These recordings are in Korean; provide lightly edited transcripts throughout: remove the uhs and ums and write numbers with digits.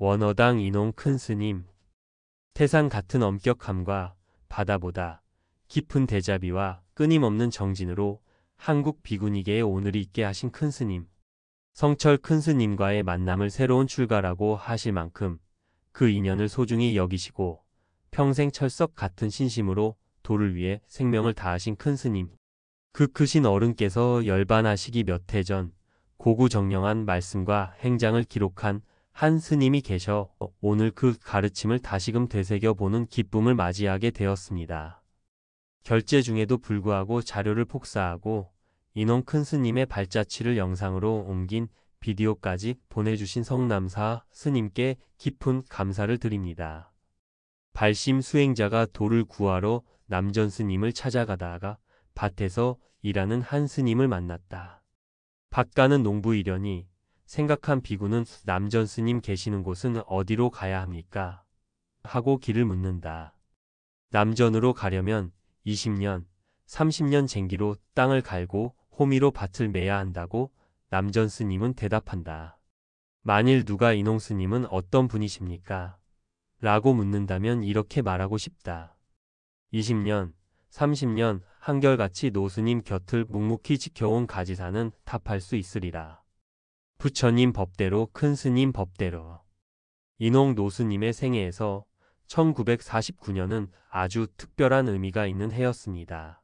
원어당 이농 큰 스님. 태산 같은 엄격함과 바다보다 깊은 대자비와 끊임없는 정진으로 한국 비구니계에 오늘이 있게 하신 큰 스님. 성철 큰 스님과의 만남을 새로운 출가라고 하실 만큼 그 인연을 소중히 여기시고 평생 철석 같은 신심으로 도를 위해 생명을 다하신 큰 스님. 그 크신 어른께서 열반하시기 몇 해 전 고구정령한 말씀과 행장을 기록한 한 스님이 계셔 오늘 그 가르침을 다시금 되새겨보는 기쁨을 맞이하게 되었습니다. 결제 중에도 불구하고 자료를 폭사하고 인원 큰 스님의 발자취를 영상으로 옮긴 비디오까지 보내주신 성남사 스님께 깊은 감사를 드립니다. 발심 수행자가 도를 구하러 남전 스님을 찾아가다가 밭에서 일하는 한 스님을 만났다. 밭 가는 농부이려니 생각한 비구는 남전 스님 계시는 곳은 어디로 가야 합니까? 하고 길을 묻는다. 남전으로 가려면 20년, 30년 쟁기로 땅을 갈고 호미로 밭을 매야 한다고 남전 스님은 대답한다. 만일 누가 이농 스님은 어떤 분이십니까? 라고 묻는다면 이렇게 말하고 싶다. 20년, 30년 한결같이 노스님 곁을 묵묵히 지켜온 가지사는 탑할 수 있으리라. 부처님 법대로 큰 스님 법대로. 이농 노스님의 생애에서 1949년은 아주 특별한 의미가 있는 해였습니다.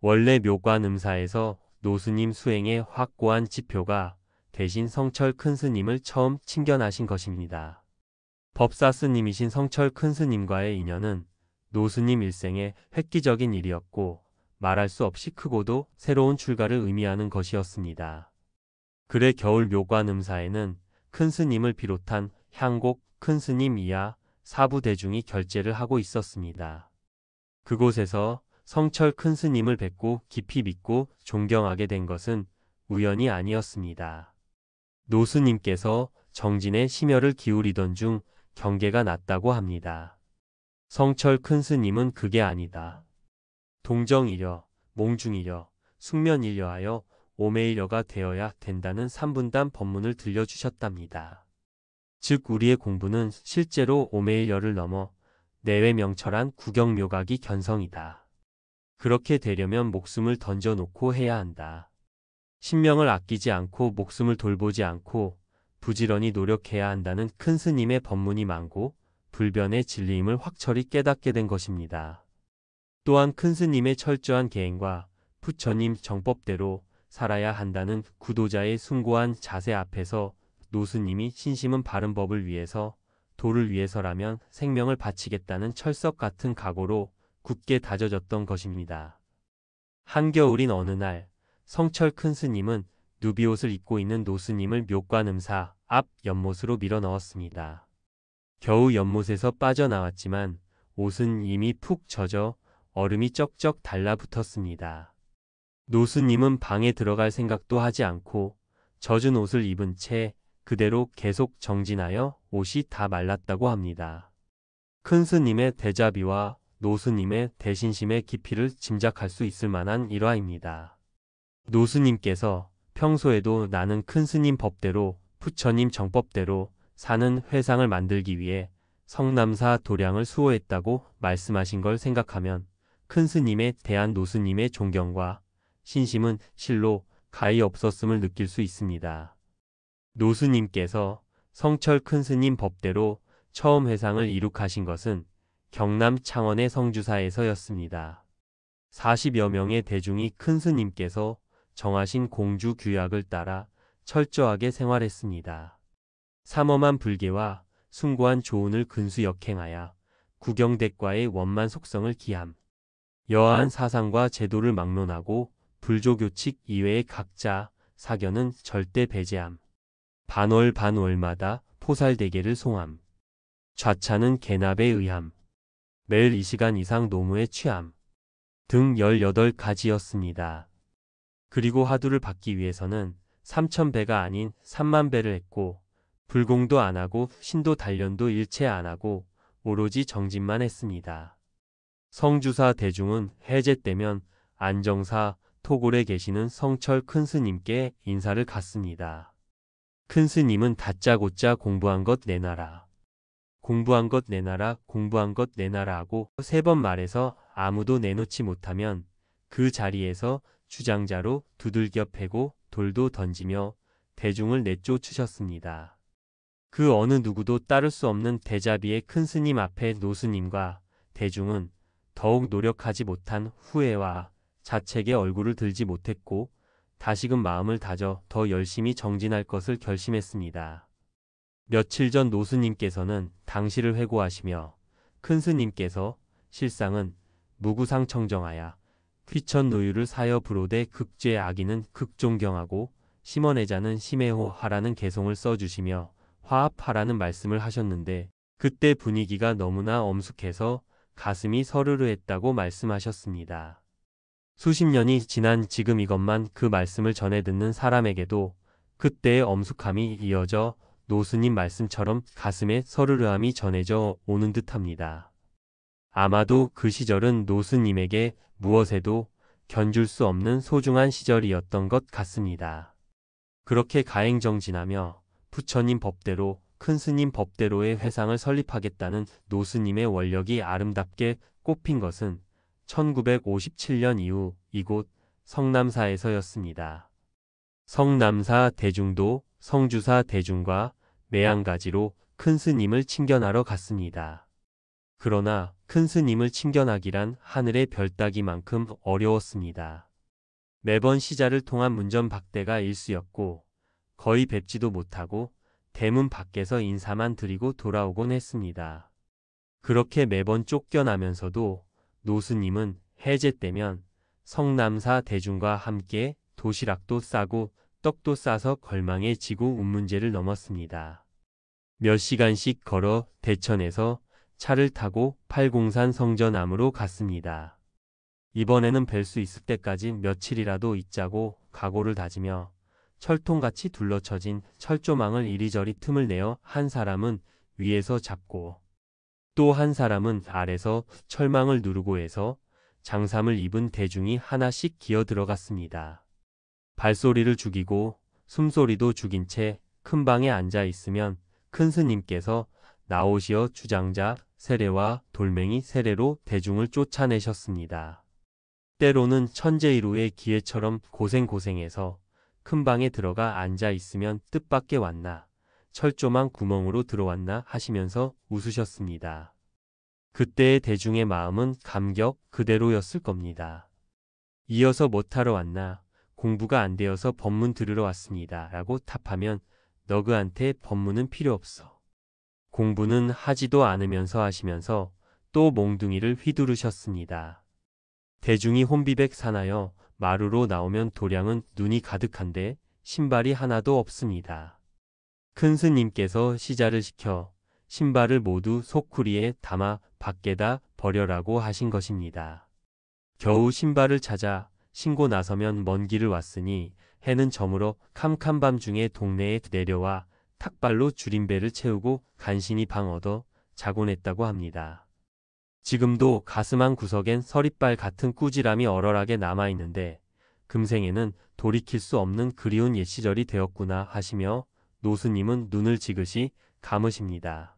원래 묘관음사에서 노스님 수행의 확고한 지표가 대신 성철 큰 스님을 처음 칭견하신 것입니다. 법사 스님이신 성철 큰 스님과의 인연은 노스님 일생의 획기적인 일이었고 말할 수 없이 크고도 새로운 출가를 의미하는 것이었습니다. 글의 겨울 묘관음사에는 큰 스님을 비롯한 향곡 큰 스님 이하 사부 대중이 결제를 하고 있었습니다. 그곳에서 성철 큰 스님을 뵙고 깊이 믿고 존경하게 된 것은 우연이 아니었습니다. 노스님께서 정진에 심혈을 기울이던 중 경계가 났다고 합니다. 성철 큰 스님은 그게 아니다. 동정이려, 몽중이려, 숙면이려 하여 오매이려가 되어야 된다는 삼분단 법문을 들려주셨답니다. 즉 우리의 공부는 실제로 오매이려를 넘어 내외 명철한 구경묘각이 견성이다. 그렇게 되려면 목숨을 던져놓고 해야 한다. 신명을 아끼지 않고 목숨을 돌보지 않고 부지런히 노력해야 한다는 큰 스님의 법문이 많고 불변의 진리임을 확철히 깨닫게 된 것입니다. 또한 큰 스님의 철저한 계행과 부처님 정법대로 살아야 한다는 구도자의 숭고한 자세 앞에서 노스님이 신심은 바른 법을 위해서 도를 위해서라면 생명을 바치겠다는 철석 같은 각오로 굳게 다져졌던 것입니다. 한겨울인 어느 날 성철 큰 스님은 누비옷을 입고 있는 노스님을 묘관음사 앞 연못으로 밀어 넣었습니다. 겨우 연못에서 빠져나왔지만 옷은 이미 푹 젖어 얼음이 쩍쩍 달라붙었습니다. 노스님은 방에 들어갈 생각도 하지 않고 젖은 옷을 입은 채 그대로 계속 정진하여 옷이 다 말랐다고 합니다. 큰 스님의 대자비와 노스님의 대신심의 깊이를 짐작할 수 있을 만한 일화입니다. 노스님께서 평소에도 나는 큰 스님 법대로 부처님 정법대로 사는 회상을 만들기 위해 성남사 도량을 수호했다고 말씀하신 걸 생각하면 큰 스님에 대한 노스님의 존경과 신심은 실로 가히 없었음을 느낄 수 있습니다. 노스님께서 성철 큰 스님 법대로 처음 회상을 이룩하신 것은 경남 창원의 성주사에서였습니다. 40여 명의 대중이 큰 스님께서 정하신 공주 규약을 따라 철저하게 생활했습니다. 삼엄한 불계와 숭고한 조운을 근수 역행하여 구경대과의 원만 속성을 기함. 여하한 사상과 제도를 막론하고 불조교칙 이외의 각자 사견은 절대 배제함. 반월 반월마다 포살대계를 송함. 좌차는 개납에 의함. 매일 2시간 이상 노무에 취함. 등 18가지였습니다. 그리고 화두를 받기 위해서는 3,000배가 아닌 3만0배를 했고 불공도 안 하고 신도 단련도 일체 안 하고 오로지 정진만 했습니다. 성주사 대중은 해제 때면 안정사 토골에 계시는 성철 큰 스님께 인사를 갔습니다. 큰 스님은 다짜고짜 공부한 것 내놔라. 공부한 것 내놔라, 공부한 것 내놔라 하고 3번 말해서 아무도 내놓지 못하면 그 자리에서 주장자로 두들겨 패고 돌도 던지며 대중을 내쫓으셨습니다. 그 어느 누구도 따를 수 없는 대자비의 큰 스님 앞에 노스님과 대중은 더욱 노력하지 못한 후회와 자책의 얼굴을 들지 못했고 다시금 마음을 다져 더 열심히 정진할 것을 결심했습니다. 며칠 전 노스님께서는 당시를 회고하시며 큰 스님께서 실상은 무구상청정하야 휘천노유를 사여 부로되 극죄 악인은 극존경하고 심원해자는 심해호하라는 개송을 써주시며 화합하라는 말씀을 하셨는데 그때 분위기가 너무나 엄숙해서 가슴이 서르르했다고 말씀하셨습니다. 수십 년이 지난 지금 이것만 그 말씀을 전해 듣는 사람에게도 그때의 엄숙함이 이어져 노스님 말씀처럼 가슴에 서르르함이 전해져 오는 듯합니다. 아마도 그 시절은 노스님에게 무엇에도 견줄 수 없는 소중한 시절이었던 것 같습니다. 그렇게 가행정진하며 부처님 법대로 큰 스님 법대로의 회상을 설립하겠다는 노스님의 원력이 아름답게 꼽힌 것은 1957년 이후 이곳 성남사에서였습니다. 성남사 대중도 성주사 대중과 매한가지로 큰 스님을 친견하러 갔습니다. 그러나 큰 스님을 친견하기란 하늘의 별 따기만큼 어려웠습니다. 매번 시자를 통한 문전박대가 일쑤였고 거의 뵙지도 못하고 대문 밖에서 인사만 드리고 돌아오곤 했습니다. 그렇게 매번 쫓겨나면서도 노스님은 해제 때면 성남사 대중과 함께 도시락도 싸고 떡도 싸서 걸망에 지고 운문제를 넘었습니다. 몇 시간씩 걸어 대천에서 차를 타고 팔공산 성전암으로 갔습니다. 이번에는 뵐 수 있을 때까지 며칠이라도 있자고 각오를 다지며 철통같이 둘러쳐진 철조망을 이리저리 틈을 내어 한 사람은 위에서 잡고 또 한 사람은 아래서 철망을 누르고 해서 장삼을 입은 대중이 하나씩 기어 들어갔습니다. 발소리를 죽이고 숨소리도 죽인 채 큰 방에 앉아 있으면 큰 스님께서 나오시어 주장자 세례와 돌멩이 세례로 대중을 쫓아내셨습니다. 때로는 천재이루의 기회처럼 고생해서 큰 방에 들어가 앉아 있으면 뜻밖의 왔나 철조망 구멍으로 들어왔나 하시면서 웃으셨습니다. 그때의 대중의 마음은 감격 그대로였을 겁니다. 이어서 못하러 왔나 공부가 안 되어서 법문 들으러 왔습니다. 라고 답하면 너그한테 법문은 필요 없어. 공부는 하지도 않으면서 하시면서 또 몽둥이를 휘두르셨습니다. 대중이 혼비백 사나여 마루로 나오면 도량은 눈이 가득한데 신발이 하나도 없습니다. 큰 스님께서 시자를 시켜 신발을 모두 소쿠리에 담아 밖에다 버려라고 하신 것입니다. 겨우 신발을 찾아 신고 나서면 먼 길을 왔으니 해는 저물어 캄캄 밤중에 동네에 내려와 탁발로 줄임배를 채우고 간신히 방 얻어 자곤 했다고 합니다. 지금도 가슴 한 구석엔 서리빨 같은 꾸지람이 얼얼하게 남아있는데 금생에는 돌이킬 수 없는 그리운 옛 시절이 되었구나 하시며 노스님은 눈을 지그시 감으십니다.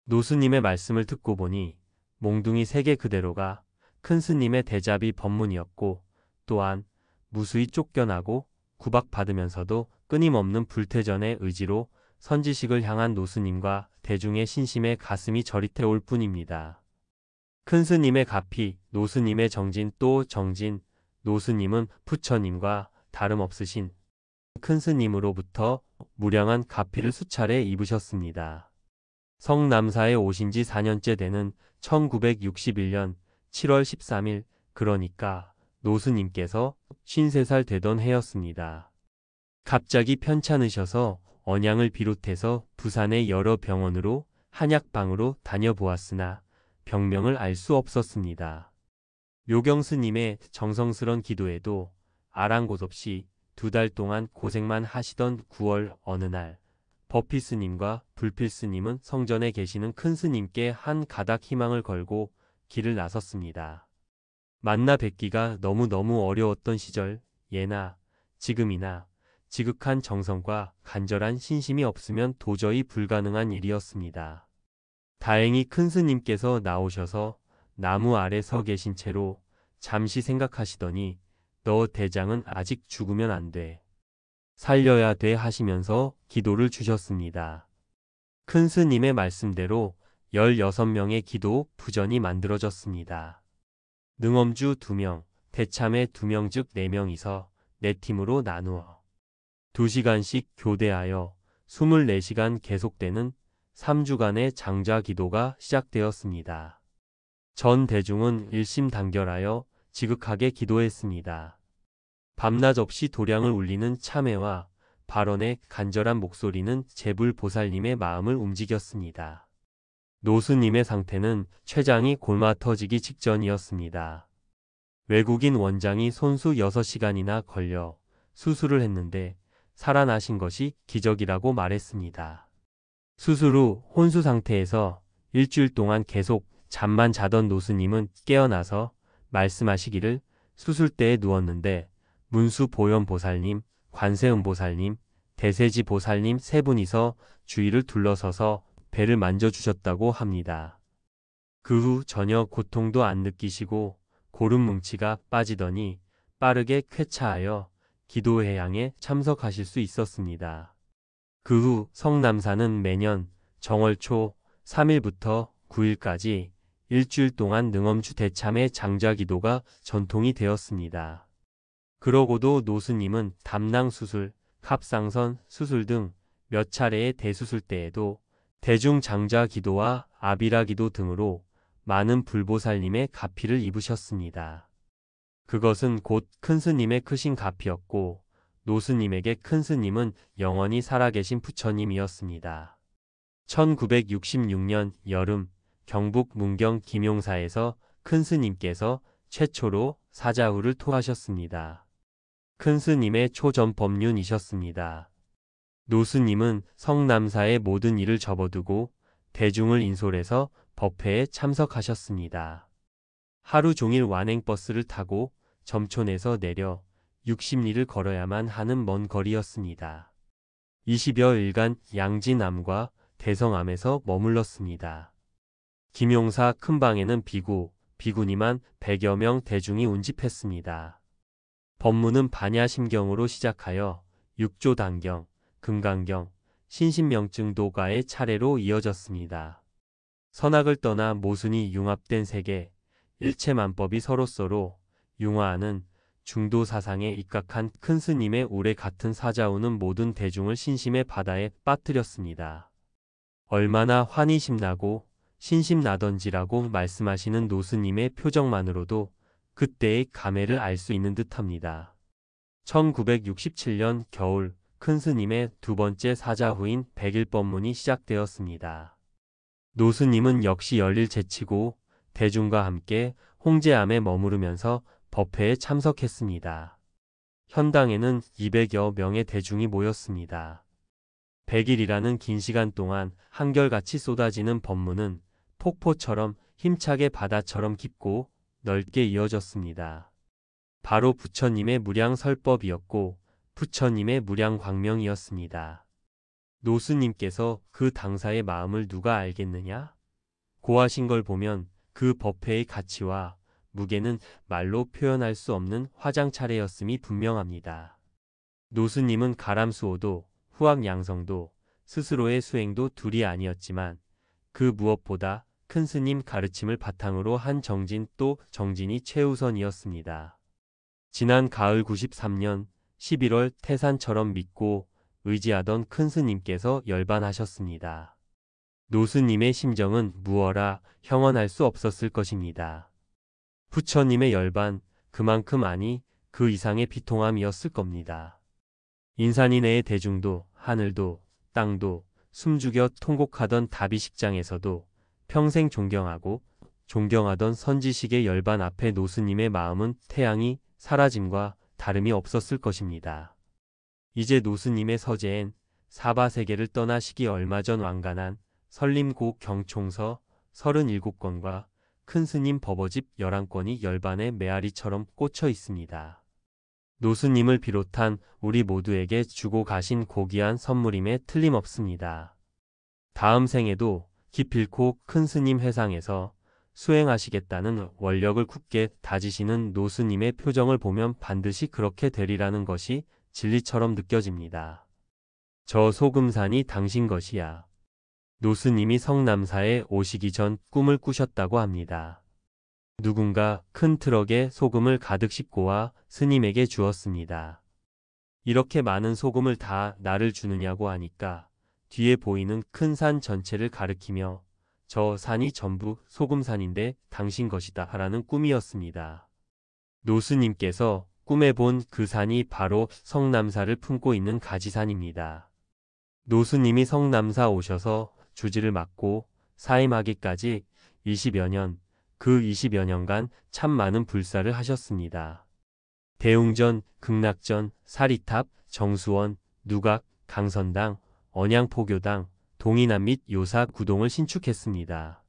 노스님의 말씀을 듣고 보니 몽둥이 3개 그대로가 큰 스님의 대자비 법문이었고 또한 무수히 쫓겨나고 구박받으면서도 끊임없는 불태전의 의지로 선지식을 향한 노스님과 대중의 신심에 가슴이 저릿해 올 뿐입니다. 큰 스님의 가피, 노스님의 정진 또 정진, 노스님은 부처님과 다름없으신 큰 스님으로부터 무량한 가피를 수차례 입으셨습니다. 성남사에 오신 지 4년째 되는 1961년 7월 13일 그러니까 노스님께서 53살 되던 해였습니다. 갑자기 편찮으셔서 언양을 비롯해서 부산의 여러 병원으로 한약방으로 다녀보았으나 병명을 알 수 없었습니다. 묘경 스님의 정성스런 기도에도 아랑곳 없이 2달 동안 고생만 하시던 9월 어느 날 버피 스님과 불필 스님은 성전에 계시는 큰 스님께 한 가닥 희망을 걸고 길을 나섰습니다. 만나 뵙기가 너무너무 어려웠던 시절, 예나 지금이나 지극한 정성과 간절한 신심이 없으면 도저히 불가능한 일이었습니다. 다행히 큰 스님께서 나오셔서 나무 아래 서 계신 채로 잠시 생각하시더니 너 대장은 아직 죽으면 안 돼. 살려야 돼 하시면서 기도를 주셨습니다. 큰 스님의 말씀대로 16명의 기도 부전이 만들어졌습니다. 능엄주 2명, 대참회 2명 즉 4명이서 4팀으로 나누어 2시간씩 교대하여 24시간 계속되는 3주간의 장자 기도가 시작되었습니다. 전 대중은 일심단결하여 지극하게 기도했습니다. 밤낮 없이 도량을 울리는 참회와 발언의 간절한 목소리는 제불보살님의 마음을 움직였습니다. 노스님의 상태는 췌장이 골마 터지기 직전이었습니다. 외국인 원장이 손수 6시간이나 걸려 수술을 했는데 살아나신 것이 기적이라고 말했습니다. 수술 후 혼수 상태에서 일주일 동안 계속 잠만 자던 노스님은 깨어나서 말씀하시기를 수술대에 누웠는데 문수보현보살님, 관세음보살님, 대세지보살님 3분이서 주위를 둘러서서 배를 만져주셨다고 합니다. 그 후 전혀 고통도 안 느끼시고 고름뭉치가 빠지더니 빠르게 쾌차하여 기도회양에 참석하실 수 있었습니다. 그 후 성남사는 매년 정월 초 3일부터 9일까지 일주일 동안 능엄주 대참회 장자기도가 전통이 되었습니다. 그러고도 노스님은 담낭수술, 갑상선 수술 등 몇 차례의 대수술 때에도 대중장자기도와 아비라기도 등으로 많은 불보살님의 가피를 입으셨습니다. 그것은 곧 큰스님의 크신 가피였고 노스님에게 큰스님은 영원히 살아계신 부처님이었습니다. 1966년 여름 경북 문경 김용사에서 큰스님께서 최초로 사자후를 토하셨습니다. 큰스님의 초전법륜이셨습니다. 노스님은 성남사의 모든 일을 접어두고 대중을 인솔해서 법회에 참석하셨습니다. 하루 종일 완행버스를 타고 점촌에서 내려 60리를 걸어야만 하는 먼 거리였습니다. 20여일간 양진암과 대성암에서 머물렀습니다. 김용사 큰방에는 비구, 비구니만 100여 명 대중이 운집했습니다. 법문은 반야심경으로 시작하여 육조단경, 금강경, 신신명증도가의 차례로 이어졌습니다. 선악을 떠나 모순이 융합된 세계, 일체만법이 서로서로 융화하는 중도사상에 입각한 큰스님의 우레 같은 사자우는 모든 대중을 신심의 바다에 빠뜨렸습니다. 얼마나 환희 심나고 신심나던지라고 말씀하시는 노스님의 표정만으로도 그때의 감회를 알 수 있는 듯합니다. 1967년 겨울 큰스님의 두 번째 사자후인 백일법문이 시작되었습니다. 노스님은 역시 열일 제치고 대중과 함께 홍제암에 머무르면서 법회에 참석했습니다. 현당에는 200여 명의 대중이 모였습니다. 100일이라는 긴 시간 동안 한결같이 쏟아지는 법문은 폭포처럼 힘차게 바다처럼 깊고 넓게 이어졌습니다. 바로 부처님의 무량설법이었고 부처님의 무량광명이었습니다. 노스님께서 그 당사의 마음을 누가 알겠느냐? 고하신 걸 보면 그 법회의 가치와 무게는 말로 표현할 수 없는 화장차례였음이 분명합니다. 노스님은 가람수호도 후학양성도 스스로의 수행도 둘이 아니었지만 그 무엇보다 큰 스님 가르침을 바탕으로 한 정진 또 정진이 최우선이었습니다. 지난 가을 93년 11월 태산처럼 믿고 의지하던 큰 스님께서 열반하셨습니다. 노스님의 심정은 무어라 형언할 수 없었을 것입니다. 부처님의 열반 그만큼 아니 그 이상의 비통함이었을 겁니다. 인산이내의 대중도 하늘도 땅도 숨죽여 통곡하던 다비식장에서도 평생 존경하고 존경하던 선지식의 열반 앞에 노스님의 마음은 태양이 사라짐과 다름이 없었을 것입니다. 이제 노스님의 서재엔 사바세계를 떠나시기 얼마 전 완간한 설림고 경총서 37권과 큰 스님 법어집 11권이 열반의 메아리처럼 꽂혀 있습니다. 노수님을 비롯한 우리 모두에게 주고 가신 고귀한 선물임에 틀림없습니다. 다음 생에도 기필코 큰 스님 회상에서 수행하시겠다는 원력을 굳게 다지시는 노수님의 표정을 보면 반드시 그렇게 되리라는 것이 진리처럼 느껴집니다. 저 소금산이 당신 것이야. 노수님이 성남사에 오시기 전 꿈을 꾸셨다고 합니다. 누군가 큰 트럭에 소금을 가득 싣고 와 스님에게 주었습니다. 이렇게 많은 소금을 다 나를 주느냐고 하니까 뒤에 보이는 큰 산 전체를 가리키며 저 산이 전부 소금산인데 당신 것이다 라는 꿈이었습니다. 노수님께서 꿈에 본 그 산이 바로 성남사를 품고 있는 가지산입니다. 노수님이 성남사 오셔서 주지를 맡고 사임하기까지 20여 년, 그 20여 년간 참 많은 불사를 하셨습니다. 대웅전, 극락전, 사리탑, 정수원, 누각, 강선당, 언양포교당, 동이남 및 요사 구동을 신축했습니다.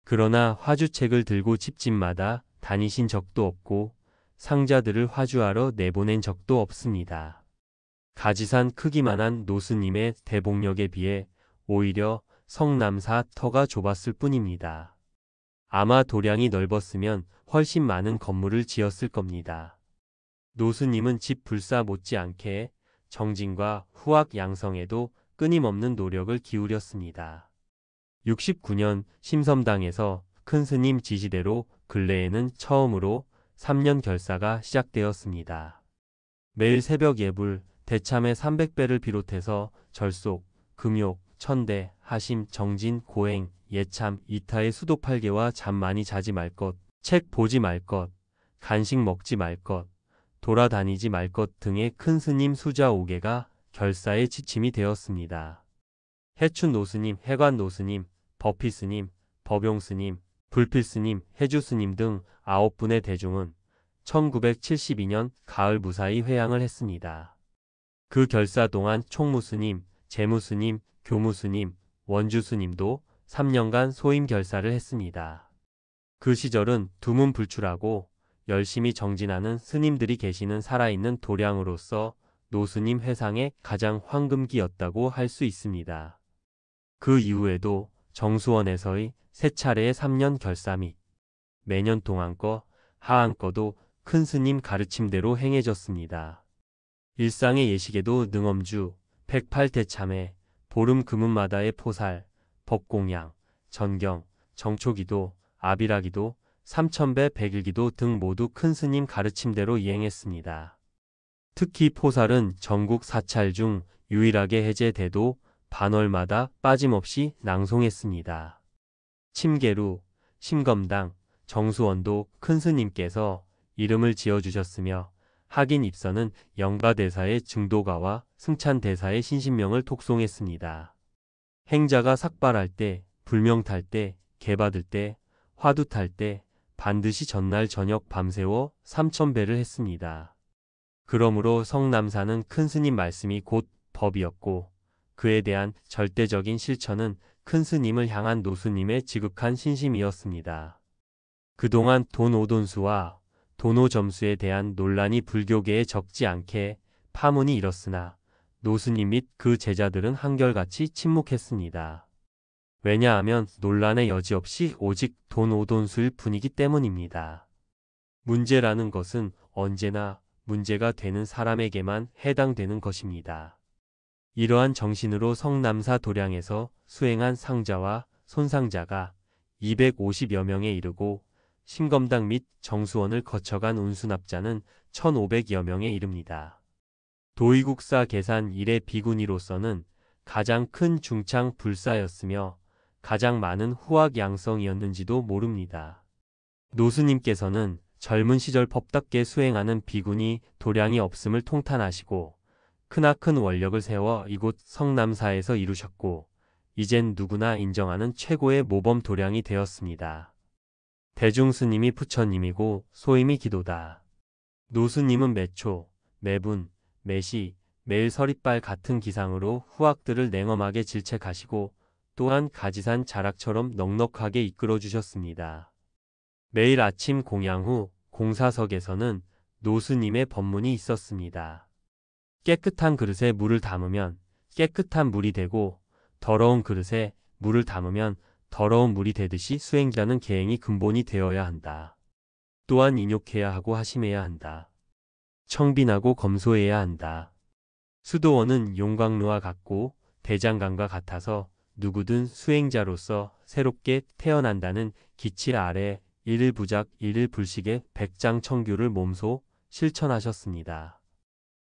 그러나 화주책을 들고 집집마다 다니신 적도 없고 상자들을 화주하러 내보낸 적도 없습니다. 가지산 크기만한 노수님의 대복력에 비해 오히려 성남사 터가 좁았을 뿐입니다. 아마 도량이 넓었으면 훨씬 많은 건물을 지었을 겁니다. 노수님은 집 불사 못지않게 정진과 후학 양성에도 끊임없는 노력을 기울였습니다. 69년 심섬당에서 큰 스님 지시대로 근래에는 처음으로 3년 결사가 시작되었습니다. 매일 새벽 예불, 대참의 300배를 비롯해서 절속, 금욕, 천대, 하심, 정진, 고행, 예참, 이타의 수도 8개와 잠 많이 자지 말 것, 책 보지 말 것, 간식 먹지 말 것, 돌아다니지 말 것 등의 큰 스님 수자 5개가 결사의 지침이 되었습니다. 해춘 노스님, 해관 노스님, 버피 스님, 법용 스님, 불필 스님, 해주 스님 등 9분의 대중은 1972년 가을 무사히 회양을 했습니다. 그 결사 동안 총무 스님, 재무 스님, 교무 스님, 원주 스님도 3년간 소임 결사를 했습니다. 그 시절은 두문불출하고 열심히 정진하는 스님들이 계시는 살아있는 도량으로서 노스님 회상의 가장 황금기였다고 할 수 있습니다. 그 이후에도 정수원에서의 세 차례의 3년 결사 및 매년 동안거, 하안거도 큰 스님 가르침대로 행해졌습니다. 일상의 예식에도 능엄주, 108대참회, 보름 금음마다의 포살, 법공양, 전경, 정초기도, 아비라기도, 삼천배 백일기도 등 모두 큰 스님 가르침대로 이행했습니다. 특히 포살은 전국 사찰 중 유일하게 해제돼도 반월마다 빠짐없이 낭송했습니다. 침계루, 심검당, 정수원도 큰 스님께서 이름을 지어주셨으며 학인 입선은 영가대사의 증도가와 승찬대사의 신신명을 독송했습니다. 행자가 삭발할 때, 불명 탈 때, 개받을 때, 화두 탈 때 반드시 전날 저녁 밤새워 3000배를 했습니다. 그러므로 성남사는 큰 스님 말씀이 곧 법이었고 그에 대한 절대적인 실천은 큰 스님을 향한 노수님의 지극한 신심이었습니다. 그동안 돈오돈수와 돈오점수에 대한 논란이 불교계에 적지 않게 파문이 일었으나 노수님 및 그 제자들은 한결같이 침묵했습니다. 왜냐하면 논란의 여지 없이 오직 돈오돈수일 뿐이기 때문입니다. 문제라는 것은 언제나 문제가 되는 사람에게만 해당되는 것입니다. 이러한 정신으로 성남사 도량에서 수행한 상자와 손상자가 250여 명에 이르고 심검당 및 정수원을 거쳐간 운수납자는 1500여 명에 이릅니다. 도의국사 계산 1의 비구니로서는 가장 큰 중창 불사였으며 가장 많은 후학 양성이었는지도 모릅니다. 노수님께서는 젊은 시절 법답게 수행하는 비구니 도량이 없음을 통탄하시고 크나큰 원력을 세워 이곳 성남사에서 이루셨고 이젠 누구나 인정하는 최고의 모범 도량이 되었습니다. 대중스님이 부처님이고 소임이 기도다. 노수님은 매초, 매분, 매시, 매일 서리빨 같은 기상으로 후학들을 냉엄하게 질책하시고 또한 가지산 자락처럼 넉넉하게 이끌어 주셨습니다. 매일 아침 공양 후 공사석에서는 노스님의 법문이 있었습니다. 깨끗한 그릇에 물을 담으면 깨끗한 물이 되고 더러운 그릇에 물을 담으면 더러운 물이 되듯이 수행자는 계행이 근본이 되어야 한다. 또한 인욕해야 하고 하심해야 한다. 청빈하고 검소해야 한다. 수도원은 용광로와 같고 대장간과 같아서 누구든 수행자로서 새롭게 태어난다는 기치 아래 일일부작 일일불식의 백장청규를 몸소 실천하셨습니다.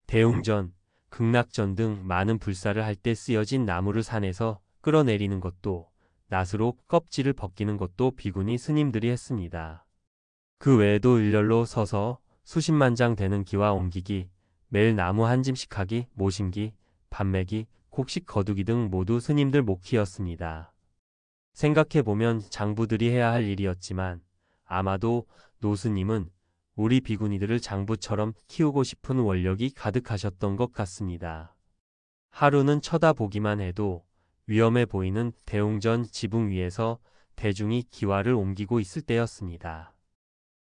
대웅전, 극락전 등 많은 불사를 할 때 쓰여진 나무를 산에서 끌어내리는 것도 낫으로 껍질을 벗기는 것도 비구니 스님들이 했습니다. 그 외에도 일렬로 서서 수십만 장 되는 기와 옮기기, 매일 나무 한 짐씩 하기, 모심기, 반매기, 곡식 거두기 등 모두 스님들 몫이었습니다. 생각해보면 장부들이 해야 할 일이었지만 아마도 노스님은 우리 비구니들을 장부처럼 키우고 싶은 원력이 가득하셨던 것 같습니다. 하루는 쳐다보기만 해도 위험해 보이는 대웅전 지붕 위에서 대중이 기와를 옮기고 있을 때였습니다.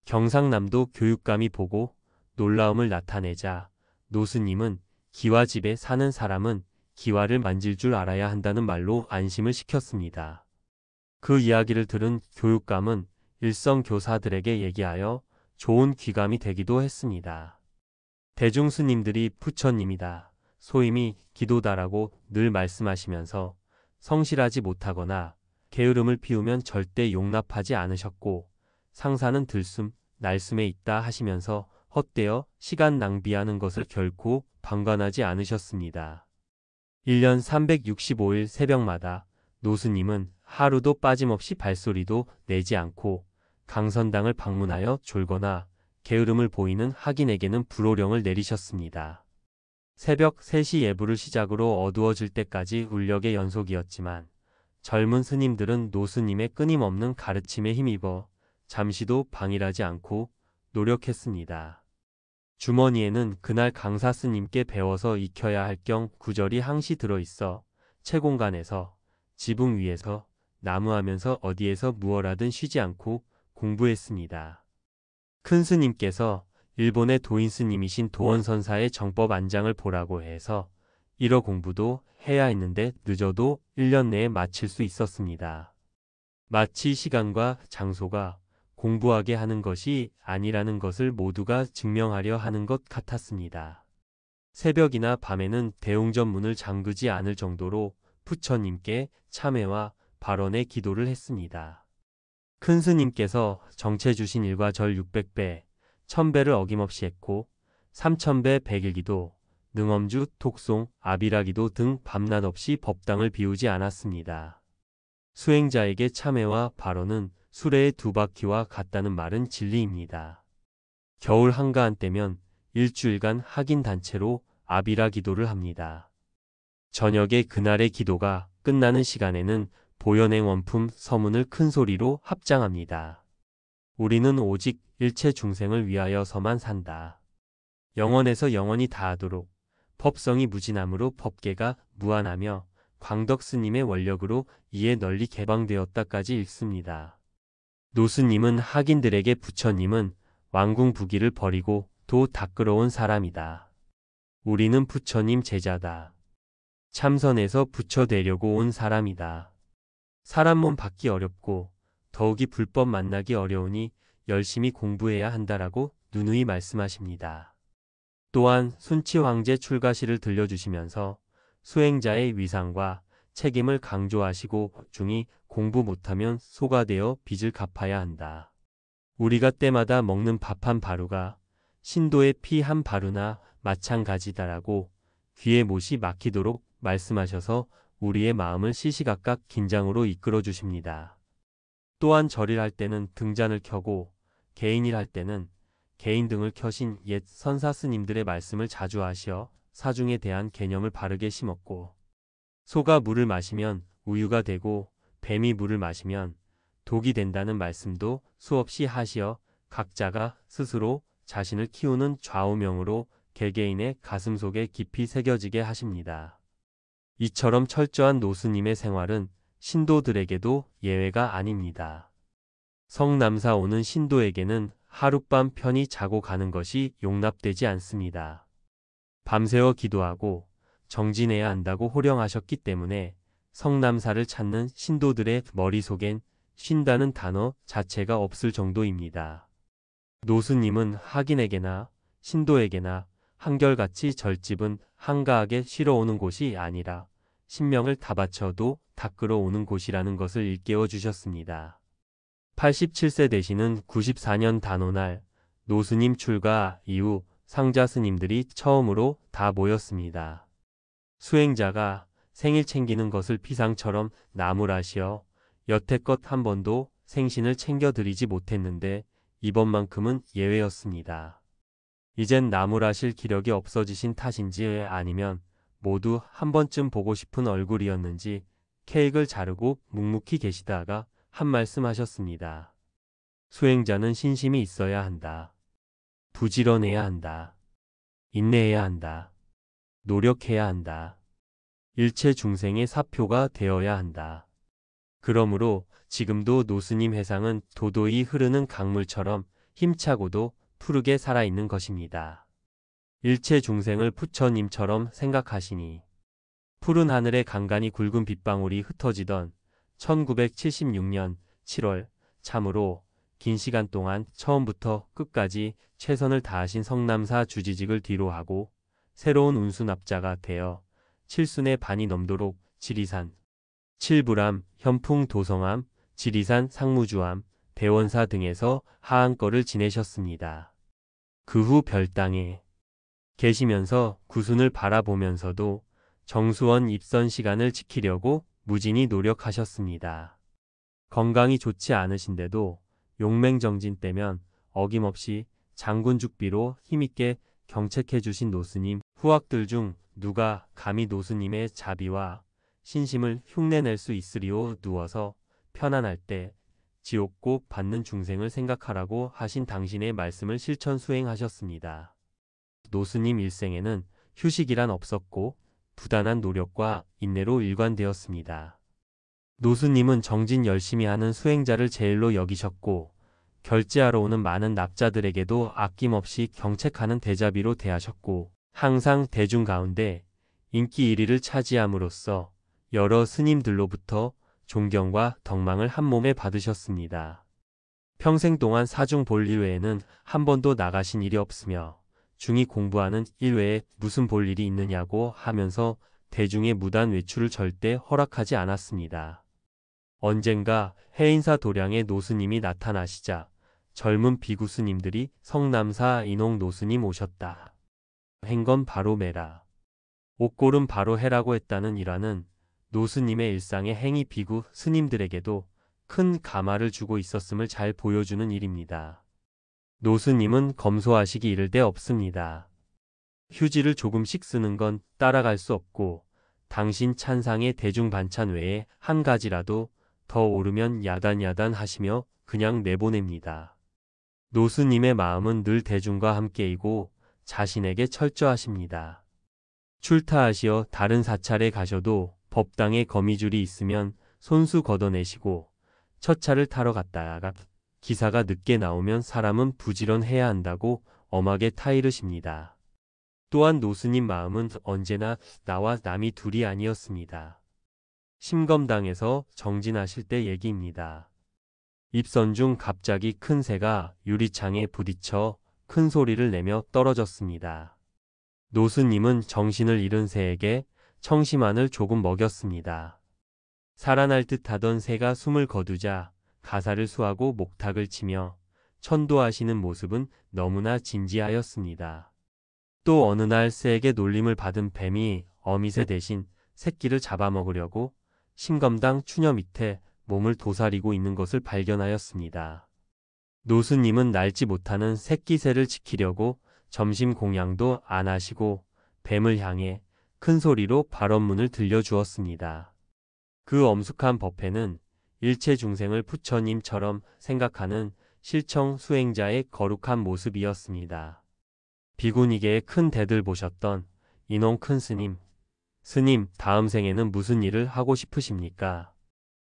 경상남도 교육감이 보고 놀라움을 나타내자 노스님은 기와집에 사는 사람은 기와를 만질 줄 알아야 한다는 말로 안심을 시켰습니다. 그 이야기를 들은 교육감은 일성 교사들에게 얘기하여 좋은 귀감이 되기도 했습니다. 대중스님들이 부처님이다, 소임이 기도다라고 늘 말씀하시면서 성실하지 못하거나 게으름을 피우면 절대 용납하지 않으셨고 상사는 들숨, 날숨에 있다 하시면서 헛되어 시간 낭비하는 것을 결코 방관하지 않으셨습니다. 1년 365일 새벽마다 노스님은 하루도 빠짐없이 발소리도 내지 않고 강선당을 방문하여 졸거나 게으름을 보이는 학인에게는 불호령을 내리셨습니다. 새벽 3시 예불을 시작으로 어두워질 때까지 울력의 연속이었지만 젊은 스님들은 노스님의 끊임없는 가르침에 힘입어 잠시도 방일하지 않고 노력했습니다. 주머니에는 그날 강사 스님께 배워서 익혀야 할 경 구절이 항시 들어있어 채공간에서 지붕 위에서 나무하면서 어디에서 무엇하든 쉬지 않고 공부했습니다. 큰 스님께서 일본의 도인 스님이신 도원선사의 정법 안장을 보라고 해서 일어 공부도 해야 했는데 늦어도 1년 내에 마칠 수 있었습니다. 마치 시간과 장소가 공부하게 하는 것이 아니라는 것을 모두가 증명하려 하는 것 같았습니다. 새벽이나 밤에는 대웅전 문을 잠그지 않을 정도로 부처님께 참회와 발언의 기도를 했습니다. 큰 스님께서 정체 주신 일과 절 600배, 1000배를 어김없이 했고 3000배 백일기도, 능엄주, 독송, 아비라기도 등 밤낮 없이 법당을 비우지 않았습니다. 수행자에게 참회와 발언은 수레의 2바퀴와 같다는 말은 진리입니다. 겨울 한가한 때면 일주일간 학인 단체로 아비라 기도를 합니다. 저녁에 그날의 기도가 끝나는 시간에는 보현행 원품 서문을 큰 소리로 합장합니다. 우리는 오직 일체 중생을 위하여서만 산다. 영원에서 영원히 다하도록 법성이 무진함으로 법계가 무한하며 광덕 스님의 원력으로 이에 널리 개방되었다까지 읽습니다. 노스님은 학인들에게 부처님은 왕궁부기를 버리고 도 닦으러 사람이다. 우리는 부처님 제자다. 참선해서 부처 되려고 온 사람이다. 사람 몸 받기 어렵고 더욱이 불법 만나기 어려우니 열심히 공부해야 한다라고 누누이 말씀하십니다. 또한 순치 황제 출가시를 들려주시면서 수행자의 위상과 책임을 강조하시고 중이 공부 못하면 소가 되어 빚을 갚아야 한다. 우리가 때마다 먹는 밥 한 바루가 신도의 피 한 바루나 마찬가지다라고 귀에 못이 막히도록 말씀하셔서 우리의 마음을 시시각각 긴장으로 이끌어 주십니다. 또한 절일 할 때는 등잔을 켜고 개인일 할 때는 개인등을 켜신 옛 선사 스님들의 말씀을 자주 하시어 사중에 대한 개념을 바르게 심었고 소가 물을 마시면 우유가 되고 뱀이 물을 마시면 독이 된다는 말씀도 수없이 하시어 각자가 스스로 자신을 키우는 좌우명으로 개개인의 가슴 속에 깊이 새겨지게 하십니다. 이처럼 철저한 노스님의 생활은 신도들에게도 예외가 아닙니다. 성남사 오는 신도에게는 하룻밤 편히 자고 가는 것이 용납되지 않습니다. 밤새워 기도하고 정진해야 한다고 호령하셨기 때문에 성남사를 찾는 신도들의 머릿속엔 쉰다는 단어 자체가 없을 정도입니다. 노스님은 학인에게나 신도에게나 한결같이 절집은 한가하게 쉬러 오는 곳이 아니라 신명을 다 바쳐도 닦으러 오는 곳이라는 것을 일깨워 주셨습니다. 87세 되시는 94년 단오날 노스님 출가 이후 상자 스님들이 처음으로 다 모였습니다. 수행자가 생일 챙기는 것을 피상처럼 나무라시어 여태껏 한 번도 생신을 챙겨드리지 못했는데 이번만큼은 예외였습니다. 이젠 나무라실 기력이 없어지신 탓인지 아니면 모두 한 번쯤 보고 싶은 얼굴이었는지 케이크를 자르고 묵묵히 계시다가 한 말씀 하셨습니다. 수행자는 신심이 있어야 한다. 부지런해야 한다. 인내해야 한다. 노력해야 한다. 일체 중생의 사표가 되어야 한다. 그러므로 지금도 노스님 회상은 도도히 흐르는 강물처럼 힘차고도 푸르게 살아있는 것입니다. 일체 중생을 부처님처럼 생각하시니 푸른 하늘에 간간히 굵은 빗방울이 흩어지던 1976년 7월 참으로 긴 시간 동안 처음부터 끝까지 최선을 다하신 성남사 주지직을 뒤로하고 새로운 운수납자가 되어 칠순의 반이 넘도록 지리산, 칠불암, 현풍 도성암, 지리산 상무주암, 대원사 등에서 하한거를 지내셨습니다. 그 후 별당에 계시면서 구순을 바라보면서도 정수원 입선 시간을 지키려고 무진히 노력하셨습니다. 건강이 좋지 않으신데도 용맹정진 때면 어김없이 장군죽비로 힘있게 경책해 주신 노스님 후학들 중 누가 감히 노스님의 자비와 신심을 흉내낼 수 있으리오. 누워서 편안할 때 지옥꼭 받는 중생을 생각하라고 하신 당신의 말씀을 실천 수행하셨습니다. 노스님 일생에는 휴식이란 없었고 부단한 노력과 인내로 일관되었습니다. 노스님은 정진 열심히 하는 수행자를 제일로 여기셨고 결제하러 오는 많은 납자들에게도 아낌없이 경책하는 대자비로 대하셨고 항상 대중 가운데 인기 1위를 차지함으로써 여러 스님들로부터 존경과 덕망을 한몸에 받으셨습니다. 평생 동안 사중 볼 일 외에는 한 번도 나가신 일이 없으며 중이 공부하는 일 외에 무슨 볼 일이 있느냐고 하면서 대중의 무단 외출을 절대 허락하지 않았습니다. 언젠가 해인사 도량에 노스님이 나타나시자 젊은 비구 스님들이 성남사 인홍 노스님 오셨다. 행건 바로 매라. 옥골은 바로 해라고 했다는 일화는 노스님의 일상의 행위 비구 스님들에게도 큰 감화를 주고 있었음을 잘 보여주는 일입니다. 노스님은 검소하시기 이를 데 없습니다. 휴지를 조금씩 쓰는 건 따라갈 수 없고 당신 찬상의 대중 반찬 외에 한 가지라도 더 오르면 야단야단 하시며 그냥 내보냅니다. 노스님의 마음은 늘 대중과 함께이고 자신에게 철저하십니다. 출타하시어 다른 사찰에 가셔도 법당에 거미줄이 있으면 손수 걷어내시고 첫 차를 타러 갔다가 기사가 늦게 나오면 사람은 부지런해야 한다고 엄하게 타이르십니다. 또한 노스님 마음은 언제나 나와 남이 둘이 아니었습니다. 심검당에서 정진하실 때 얘기입니다. 입선 중 갑자기 큰 새가 유리창에 부딪혀 큰 소리를 내며 떨어졌습니다. 노스님은 정신을 잃은 새에게 청심환을 조금 먹였습니다. 살아날 듯 하던 새가 숨을 거두자 가사를 수하고 목탁을 치며 천도하시는 모습은 너무나 진지하였습니다. 또 어느 날 새에게 놀림을 받은 뱀이 어미새 대신 새끼를 잡아먹으려고 심검당 추녀 밑에 몸을 도사리고 있는 것을 발견하였습니다. 노스님은 날지 못하는 새끼새를 지키려고 점심 공양도 안 하시고 뱀을 향해 큰 소리로 발언문을 들려주었습니다. 그 엄숙한 법회는 일체 중생을 부처님처럼 생각하는 실청 수행자의 거룩한 모습이었습니다. 비구니계의 큰 대들 보셨던 인홍 큰 스님, 스님 다음 생에는 무슨 일을 하고 싶으십니까?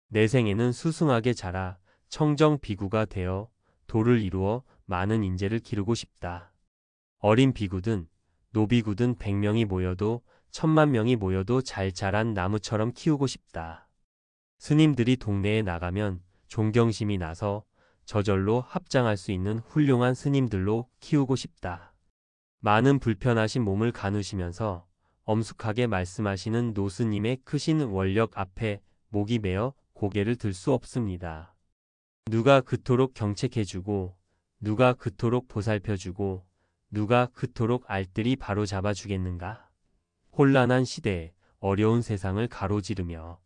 내 생에는 수승하게 자라 청정 비구가 되어 도를 이루어 많은 인재를 기르고 싶다. 어린 비구든 노비구든 100명이 모여도 10,000명이 모여도 잘 자란 나무처럼 키우고 싶다. 스님들이 동네에 나가면 존경심이 나서 저절로 합장할 수 있는 훌륭한 스님들로 키우고 싶다. 많은 불편하신 몸을 가누시면서 엄숙하게 말씀하시는 노스님의 크신 원력 앞에 목이 메어 고개를 들 수 없습니다. 누가 그토록 경책해주고 누가 그토록 보살펴주고 누가 그토록 알뜰히 바로잡아 주겠는가? 혼란한 시대에 어려운 세상을 가로지르며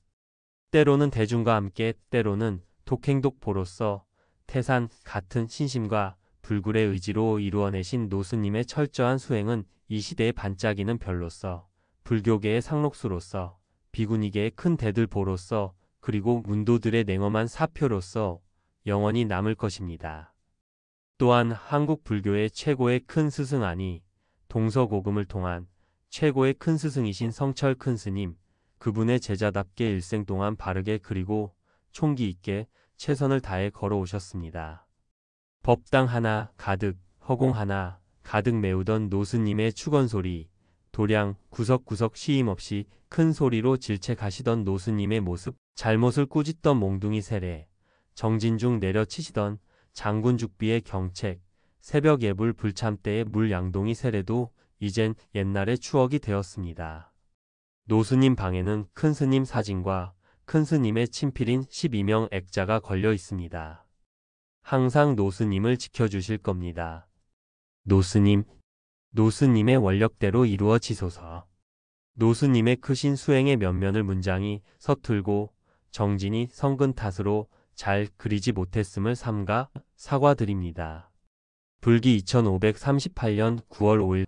때로는 대중과 함께 때로는 독행독보로서 태산 같은 신심과 불굴의 의지로 이루어내신 노스님의 철저한 수행은 이 시대의 반짝이는 별로서 불교계의 상록수로서 비구니계의 큰 대들보로서 그리고 문도들의 냉엄한 사표로서 영원히 남을 것입니다. 또한 한국 불교의 최고의 큰 스승아니 동서고금을 통한 최고의 큰 스승이신 성철 큰 스님, 그분의 제자답게 일생 동안 바르게 그리고 총기 있게 최선을 다해 걸어오셨습니다. 법당 하나 가득, 허공 하나 가득 메우던 노스님의 축원소리, 도량 구석구석 쉼없이 큰 소리로 질책하시던 노스님의 모습, 잘못을 꾸짖던 몽둥이 세례, 정진중 내려치시던 장군죽비의 경책, 새벽 예불 불참때의 물 양동이 세례도 이젠 옛날의 추억이 되었습니다. 노스님 방에는 큰 스님 사진과 큰 스님의 친필인 12명 액자가 걸려 있습니다. 항상 노스님을 지켜주실 겁니다. 노스님, 노스님의 원력대로 이루어지소서. 노스님의 크신 수행의 면면을 문장이 서툴고 정진이 성근 탓으로 잘 그리지 못했음을 삼가 사과드립니다. 불기 2538년 9월 5일